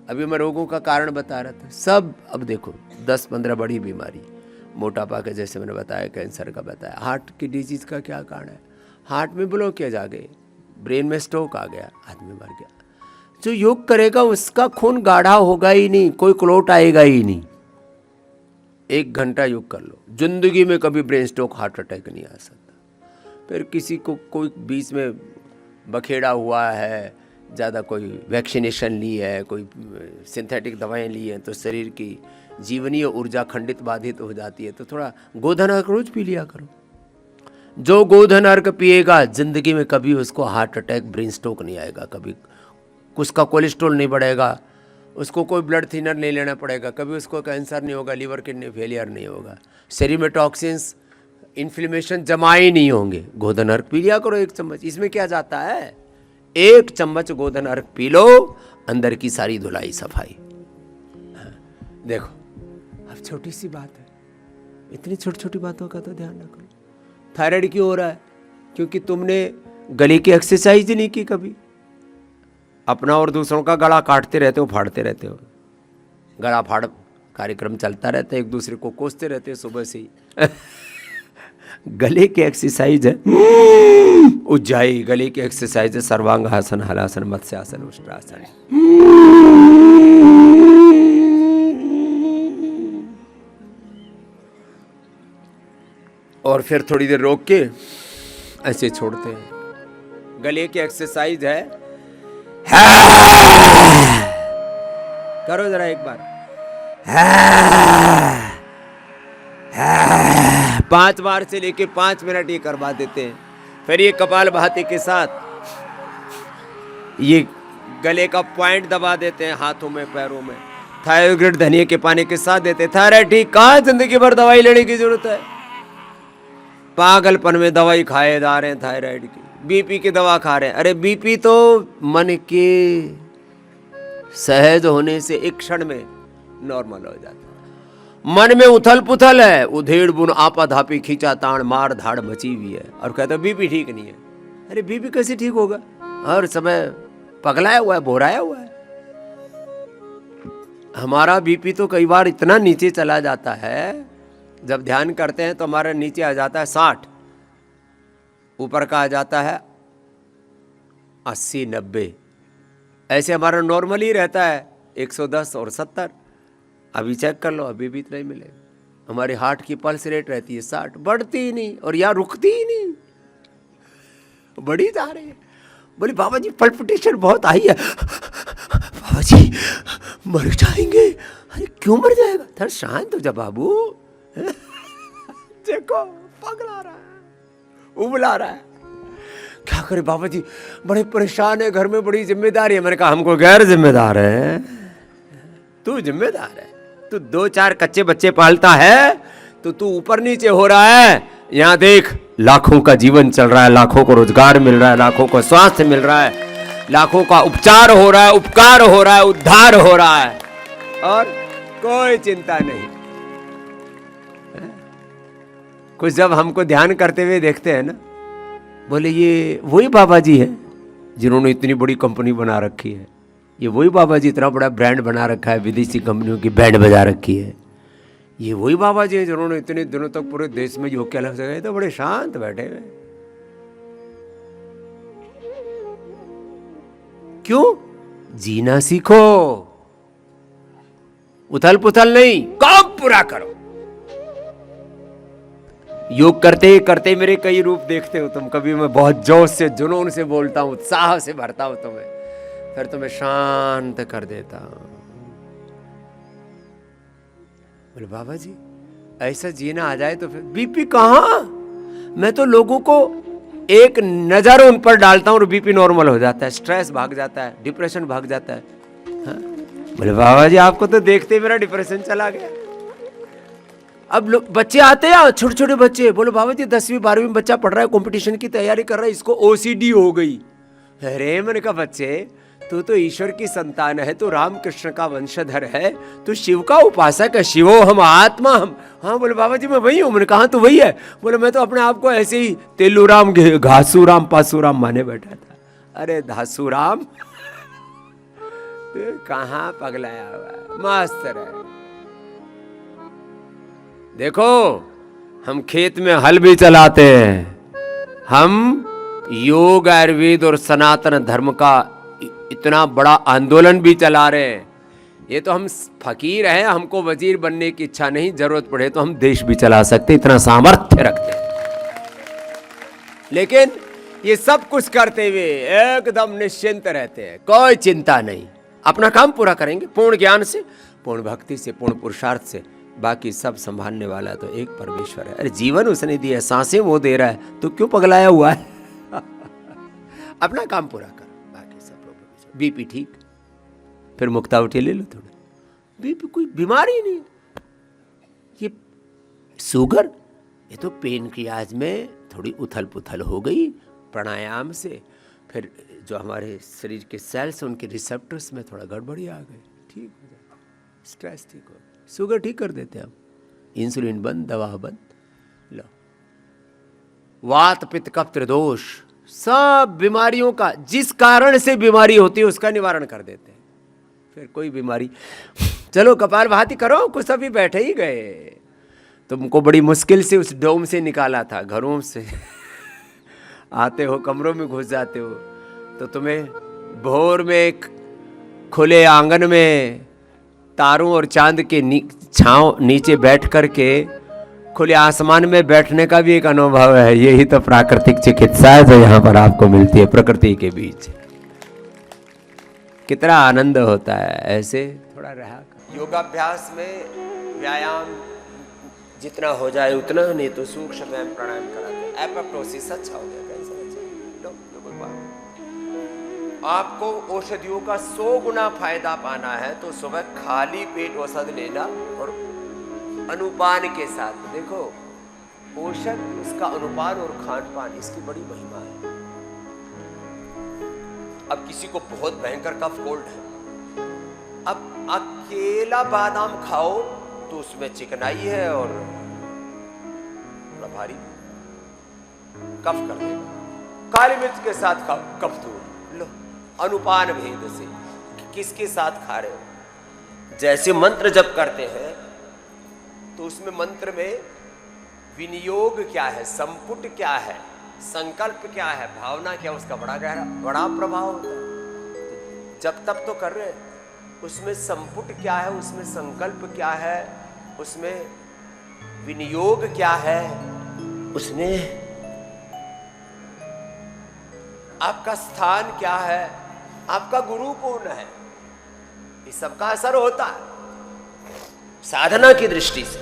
अभी मैं रोगों का कारण बता रहा था सब। अब देखो 10-15 बड़ी बीमारी, मोटापा का जैसे मैंने बताया, कैंसर का बताया, हार्ट की डिजीज़ का क्या कारण है, हार्ट में ब्लॉकेज आ गए, ब्रेन में स्ट्रोक आ गया, आदमी मर गया। जो योग करेगा उसका खून गाढ़ा होगा ही नहीं, कोई क्लोट आएगा ही नहीं। 1 घंटा योग कर लो, जिंदगी में कभी ब्रेन स्ट्रोक हार्ट अटैक नहीं आ सकता। फिर किसी को कोई बीच में बखेड़ा हुआ है, ज़्यादा कोई वैक्सीनेशन ली है, कोई सिंथेटिक दवाएं ली हैं, तो शरीर की जीवनीय ऊर्जा खंडित बाधित हो जाती है, तो थोड़ा गोधन अर्क रोज पी लिया करो। जो गोधन अर्क पिएगा जिंदगी में कभी उसको हार्ट अटैक ब्रेन स्ट्रोक नहीं आएगा, कभी उसका कोलेस्ट्रॉल नहीं बढ़ेगा, उसको कोई ब्लड थिनर नहीं लेना पड़ेगा, कभी उसको कैंसर नहीं होगा, लीवर किडनी फेलियर नहीं होगा, शरीर में टॉक्सिन्स इन्फ्लेमेशन जमा ही नहीं होंगे। गोधन अर्क पी लिया करो 1 चम्मच। इसमें क्या जाता है, 1 चम्मच गोधन अर्क पी लो, अंदर की सारी धुलाई सफाई। देखो अब छोटी सी बात है, इतनी छोटी छोटी बातों का तो ध्यान रखो। थायराइड क्यों हो रहा है? क्योंकि तुमने गले की एक्सरसाइज नहीं की कभी। अपना और दूसरों का गला काटते रहते हो, फाड़ते रहते हो, गला फाड़ कार्यक्रम चलता रहता है, एक दूसरे को कोसते रहते हो सुबह से ही। गले की एक्सरसाइज है उज्जाई, गले की एक्सरसाइज है सर्वांगासन, हलासन, मत्स्यासन, उष्ट्रासन। और फिर थोड़ी देर रोक के ऐसे छोड़ते हैं। गले की एक्सरसाइज है, करो जरा एक बार, 5 बार से लेके 5 मिनट ये करवा देते हैं। फिर ये कपाल भाती के साथ ये गले का पॉइंट दबा देते हैं, हाथों में पैरों में। थायराइड धनिया के पानी के साथ देते हैं। थायराइड ठीक, कहाँ जिंदगी भर दवाई लेने की जरूरत है? पागलपन में दवाई खाए जा रहे हैं थायराइड की, बीपी की दवा खा रहे हैं। अरे बीपी तो मन के सहज होने से एक क्षण में नॉर्मल हो जाता है। मन में उथल पुथल है, उधेड़ बुन आपा धापी खींचा ताण मार धाड़ मची हुई है, और कहता बीपी ठीक नहीं है। अरे बीपी कैसे ठीक होगा? हर समय पगलाया हुआ है, भोराया हुआ है। हमारा बीपी तो कई बार इतना नीचे चला जाता है, जब ध्यान करते हैं तो हमारा नीचे आ जाता है 60, ऊपर का आ जाता है 80-90। ऐसे हमारा नॉर्मल ही रहता है 110 और 70। अभी चेक कर लो, अभी भी इतना ही मिलेगा। हमारे हार्ट की पल्स रेट रहती है 60, बढ़ती ही नहीं, और यहाँ रुकती ही नहीं, बढ़ी जा रही है। बोले बाबा जी पल्पिटेशन बहुत आई है, बाबा जी मर जाएंगे। अरे क्यों मर जाएगा? थोड़ा शांत हो जा बाबू। देखो पगला रहा है, उबला रहा है। क्या करे बाबा जी, बड़े परेशान है, घर में बड़ी जिम्मेदारी है। मैंने कहा हमको गैर जिम्मेदार है, तू जिम्मेदार है। तू 2-4 कच्चे बच्चे पालता है तो तू ऊपर नीचे हो रहा है। यहाँ देख, लाखों का जीवन चल रहा है, लाखों को रोजगार मिल रहा है, लाखों को स्वास्थ्य मिल रहा है, लाखों का उपचार हो रहा है, उपकार हो रहा है, उद्धार हो रहा है, और कोई चिंता नहीं। कुछ जब हमको ध्यान करते हुए देखते हैं ना, बोले ये वही बाबा जी है जिन्होंने इतनी बड़ी कंपनी बना रखी है, ये वही बाबा जी इतना बड़ा ब्रांड बना रखा है, विदेशी कंपनियों की बैंड बजा रखी है, ये वही बाबा जी है जिन्होंने इतने दिनों तक पूरे देश में योग के अलग से गए। तो बड़े शांत बैठे हुए, क्यों? जीना सीखो, उथल पुथल नहीं, काम पूरा करो। योग करते करते मेरे कई रूप देखते हो तुम। कभी मैं बहुत जोश से जुनून से बोलता हूं, उत्साह से भरता हूं तुम्हें, फिर तुम्हें शांत कर देता हूं। बोले बाबा जी ऐसा जीना आ जाए तो फिर बीपी कहां? मैं तो लोगों को एक नजर उन पर डालता हूं और बीपी नॉर्मल हो जाता है, स्ट्रेस भाग जाता है, डिप्रेशन भाग जाता है। हाँ? बोले बाबा जी आपको तो देखते मेरा डिप्रेशन चला गया। अब बच्चे आते हैं, छोटे छोटे बच्चे, बोलो बाबा जी 10वीं 12वीं में बच्चा पढ़ रहा है, कंपटीशन की तैयारी कर रहा है, इसको ओसीडी हो गई। अरे मैंने कहा बच्चे तू तो ईश्वर की संतान है, तू रामकृष्ण का वंशधर है, तू शिव का उपासक है, शिवो हम आत्मा हम। हाँ बोले बाबा जी मैं वही हूँ। मैंने कहा तू वही है? बोले मैं तो अपने आप को ऐसे ही तेलूराम घासूराम पासूराम माने बैठा था। अरे धासूराम कहाँ पगलाया हुआ है, मास्टर है। देखो हम खेत में हल भी चलाते हैं, हम योग आयुर्वेद और सनातन धर्म का इतना बड़ा आंदोलन भी चला रहे हैं। ये तो हम फकीर हैं, हमको वजीर बनने की इच्छा नहीं, जरूरत पड़े तो हम देश भी चला सकते, इतना सामर्थ्य रखते हैं। लेकिन ये सब कुछ करते हुए एकदम निश्चिंत रहते हैं, कोई चिंता नहीं, अपना काम पूरा करेंगे पूर्ण ज्ञान से, पूर्ण भक्ति से, पूर्ण पुरुषार्थ से। बाकी सब संभालने वाला तो एक परमेश्वर है। अरे जीवन उसने दिया, सांसें वो दे रहा है, तो क्यों पगलाया हुआ है? अपना काम पूरा कर, बाकी सब लोग। बीपी ठीक, फिर मुक्तावटी ले लो थोड़ा, बीपी कोई बीमारी नहीं। ये शुगर, ये तो पेनक्रियाज में थोड़ी उथल पुथल हो गई प्राणायाम से, फिर जो हमारे शरीर के सेल्स उनके रिसेप्टर्स में थोड़ा गड़बड़ी आ गई, ठीक हो जाए, स्ट्रेस ठीक हो, शुगर ठीक कर देते हैं हम, इंसुलिन बंद, दवा बंद। लो, वात पित्त कफ त्रिदोष, सब बीमारियों का, जिस कारण से बीमारी होती है उसका निवारण कर देते हैं। फिर कोई बीमारी, चलो कपालभाति करो, कुछ अभी बैठे ही गए, तुमको बड़ी मुश्किल से उस डोम से निकाला था, घरों से आते हो, कमरों में घुस जाते हो, तो तुम्हें भोर में खुले आंगन में तारों और चांद के छांव नीचे बैठ करके खुले आसमान में बैठने का भी एक अनुभव है। यही तो प्राकृतिक चिकित्सा है जो यहाँ पर आपको मिलती है प्रकृति के बीच। कितना आनंद होता है ऐसे थोड़ा रहा। योगाभ्यास में व्यायाम जितना हो जाए उतना, नहीं तो सूक्ष्म व्यायाम प्राणायाम कराते हैं। एपोप्टोसिस अच्छा हो गया, कैंसर अच्छा, कोई बात। आपको औषधियों का 100 गुना फायदा पाना है तो सुबह खाली पेट औषध लेना, और अनुपान के साथ। देखो औषध, उसका अनुपान और खान पान, इसकी बड़ी महिमा है। अब किसी को बहुत भयंकर कफ कोल्ड है, अब अकेला बादाम खाओ तो उसमें चिकनाई है और भारी कफ कर देगा। काली मिर्च के साथ खाओ, कफ दूर। लो, अनुपान भेद से किसके साथ खा रहे हो। जैसे मंत्र जप करते हैं तो उसमें मंत्र में विनियोग क्या है, संपुट क्या है, संकल्प क्या है, भावना क्या, उसका बड़ा गहरा बड़ा प्रभाव होता है। जब तब तो कर रहे हैं, उसमें संपुट क्या है, उसमें संकल्प क्या है, उसमें विनियोग क्या है, उसमें आपका स्थान क्या है, आपका गुरु कौन है, इस सबका असर होता है साधना की दृष्टि से।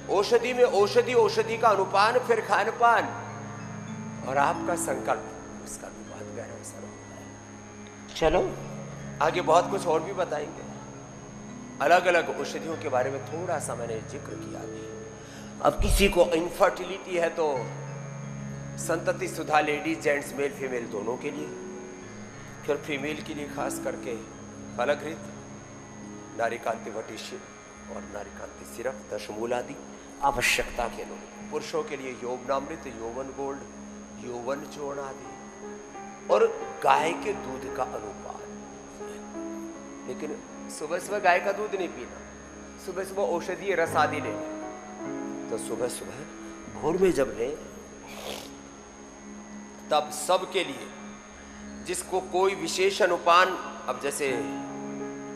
औषधि में औषधि, औषधि का अनुपान, फिर खान पान, और आपका संकल्प, उसका भी बहुत गहरा असर होता है। चलो आगे बहुत कुछ और भी बताएंगे। अलग अलग औषधियों के बारे में थोड़ा सा मैंने जिक्र किया भी। अब किसी को इनफर्टिलिटी है तो संतति सुधा, लेडीज जेंट्स, मेल फीमेल दोनों के लिए, फिर फीमेल के लिए खास करके फलघृत, नारीकांति वटिष्य और नारीकांति सिरप, दशमूल आदि आवश्यकता के लोग। पुरुषों के लिए यौवनामृत, यौवन गोल्ड, यौवन चूर्ण आदि, और गाय के दूध का अनुपान। लेकिन सुबह सुबह गाय का दूध नहीं पीना, सुबह सुबह औषधीय रस आदि लेना। तो सुबह सुबह भोर में जब ले, तब सबके लिए, जिसको कोई विशेष अनुपान, अब जैसे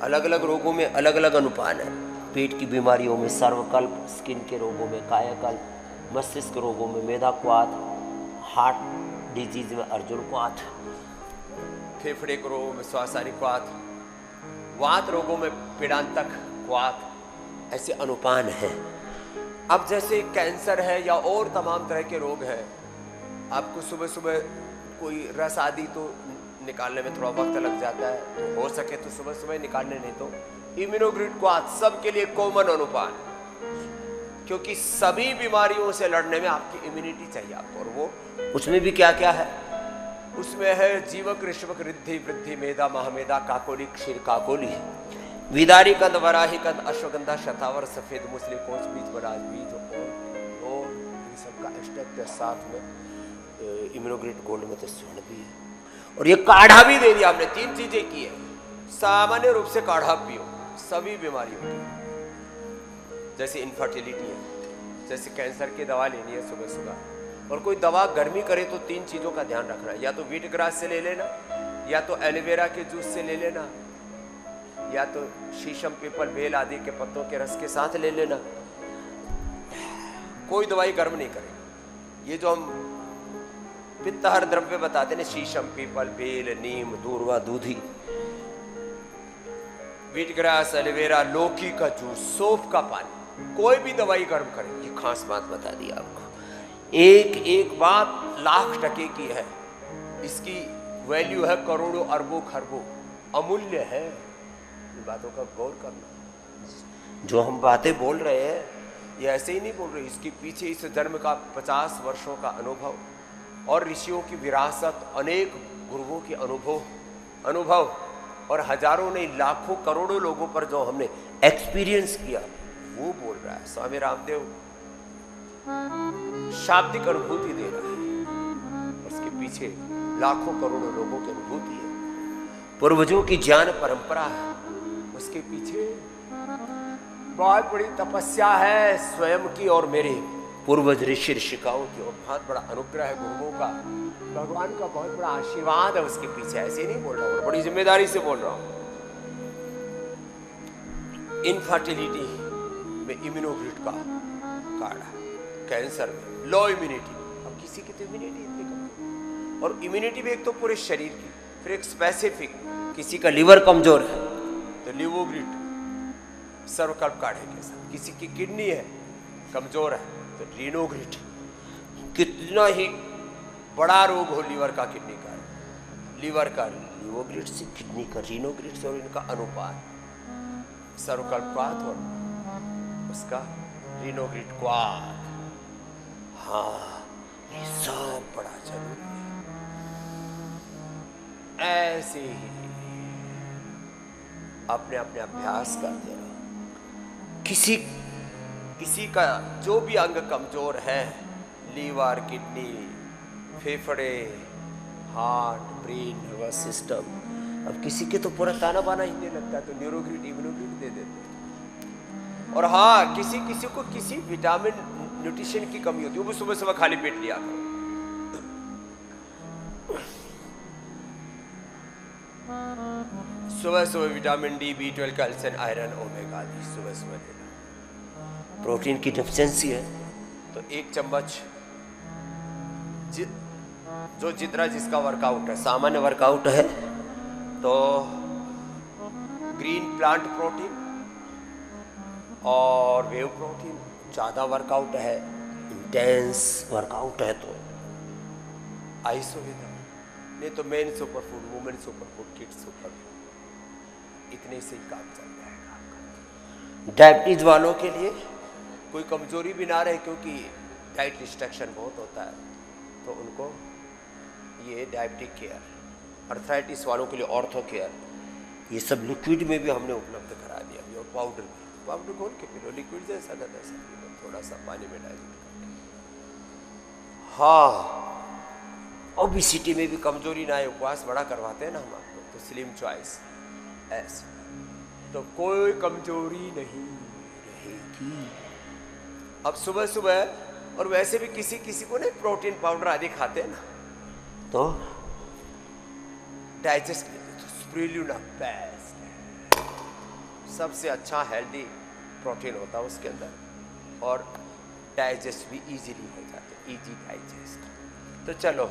अलग अलग रोगों में अलग अलग अनुपान है। पेट की बीमारियों में सर्वकल्प, स्किन के रोगों में कायाकल्प, मस्तिष्क रोगों में मेधाक्वाथ, हार्ट डिजीज में अर्जुनक्वाथ, फेफड़े के रोगों में श्वासानिक्वाथ, वात रोगों में पीड़ांतक क्वाथ, ऐसे अनुपान है। अब जैसे कैंसर है या और तमाम तरह के रोग हैं, आपको सुबह सुबह कोई रस आदि तो निकालने में थोड़ा वक्त लग जाता है, तो हो सके तो सुबह सुबह निकालने, नहीं तो इम्यूनोग्रिड क्वाथ, सबके लिए कॉमन अनुपान, क्योंकि सभी बीमारियों से लड़ने में आपकी इम्यूनिटी चाहिए आपको। और वो उसमें भी क्या क्या है, उसमें है जीवक, ऋषवक, रिद्धि, वृद्धि, मेधा, महामेधा, काकोली, क्षीर काकोली, विदारी कंद, वराही कंद, अश्वगंधा, शतावर, सफेद मूसली, कोच बीज, बराज बीज, और इन सबका स्टेप के साथ में इम्यूनोग्रिड गोल्ड में तो स्वर्ण भी है। और ये काढ़ा भी दे दिया आपने, 3 चीजें की है, सामान्य रूप से काढ़ा पियो, सभी बीमारियों की, जैसे इनफर्टिलिटी है, जैसे कैंसर की दवा लेनी है सुबह सुबह, और कोई दवा गर्मी करे तो 3 चीज़ों का ध्यान रखना, या तो व्हीट ग्रास से ले लेना, या तो एलोवेरा के जूस से ले लेना, या तो शीशम, पीपल, बेल आदि के पत्तों के रस के साथ ले लेना। कोई दवाई गर्म नहीं करेगी। ये जो हम पित्तहर द्रव्य बताते हैं, शीशम, पीपल, बेल, नीम, दूर्वा, दूधी, व्हीट ग्रास, एलोवेरा, लौकी का जूस, सौंफ का पानी, कोई भी दवाई गर्म करे। ये खास बात बता दी आपको, एक बात लाख टके की है, इसकी वैल्यू है करोड़ों अरबों खरबों, अमूल्य है। इन बातों का गौर करना। जो हम बातें बोल रहे हैं ये ऐसे ही नहीं बोल रहे, इसके पीछे इस जन्म का 50 वर्षों का अनुभव और ऋषियों की विरासत, अनेक गुरुओं के अनुभव और हजारों नहीं लाखों करोड़ों लोगों पर जो हमने एक्सपीरियंस किया वो बोल रहा है। स्वामी रामदेव शाब्दिक अनुभूति दे रहा है, उसके पीछे लाखों करोड़ों लोगों की अनुभूति है, पूर्वजों की ज्ञान परंपरा है, उसके पीछे बहुत बड़ी तपस्या है स्वयं की और मेरे पूर्वज ऋषि ऋषिकाओं की, और बहुत बड़ा अनुग्रह है गुरुओं का, भगवान का बहुत बड़ा आशीर्वाद है उसके पीछे। ऐसे नहीं बोल रहा हूँ, बड़ी जिम्मेदारी से बोल रहा हूँ। इनफर्टिलिटी में इम्यूनोग्रिड का काढ़ा, कैंसर में लो इम्यूनिटी, अब किसी की तो इम्यूनिटी इतनी कम, और इम्यूनिटी भी एक तो पूरे शरीर की, फिर एक स्पेसिफिक, किसी का लीवर कमजोर है तो लिवोग्रिड सर्वकल्प काढ़े के साथ, किसी की किडनी है कमजोर है तो रीनोग्रिड, कितना ही बड़ा रोग हो लीवर का, किडनी का, लीवर का लिवोग्रिड से, किडनी का रीनोग्रिड से, और इनका अनुपात सर्वकल्पात और उसका रीनोग्रिड क्वाद। हाँ, ये सब बड़ा जरूरी है। ऐसे ही अपने अपने अभ्यास करते रहो। किसी का जो भी अंग कमजोर है, लीवर, किडनी, फेफड़े, हार्ट, ब्रेन, नर्वस सिस्टम, अब किसी के तो पूरा ताना बाना हिलने लगता है तो न्यूरोग्रिड, इम्यूनोग्रिड दे देते हैं। और हाँ, किसी को किसी विटामिन न्यूट्रिशन की कमी होती है, वो सुबह सुबह खाली पेट लिया करो। सुबह सुबह vitamin D, B12, calcium, iron, omega आदि सुबह सुबह लेना। प्रोटीन की डेफिशिएंसी है तो 1 चम्मच, जो जितना जिसका वर्कआउट है, सामान्य वर्कआउट है तो ग्रीन प्लांट प्रोटीन और वेव प्रोटीन, ज़्यादा वर्कआउट है, इंटेंस वर्कआउट है तो आइसोविटामिन, नहीं तो main super food, women super food, kids super food, इतने से ही काम चल जाएगा आपका। डायबिटीज वालों के लिए कोई कमजोरी भी ना रहे, क्योंकि डाइट रिस्ट्रिक्शन बहुत होता है तो उनको ये डायबिटिक केयर, अर्थराइटिस वालों के लिए ऑर्थो केयर, ये सब लिक्विड में भी हमने उपलब्ध करा दिया अभी, और पाउडर घोल के पी लो, लिक्विड जैसा का तैसा पी लो, थोड़ा सा पानी में डाल दो। हाँ, ओबेसिटी में भी कमजोरी ना आए, उपवास बड़ा करवाते हैं ना हम आपको, तो स्लिम चॉइस ऐसे, तो कोई कमजोरी नहीं रहेगी। अब सुबह सुबह, और वैसे भी किसी को नहीं प्रोटीन पाउडर आदि खाते हैं ना, तो डाइजेस्ट के लिए तो स्पिरुलिना बेस्ट है, सबसे अच्छा हेल्दी प्रोटीन होता है उसके अंदर, और डाइजेस्ट भी इजीली हो जाते, इजी डाइजेस्ट। तो चलो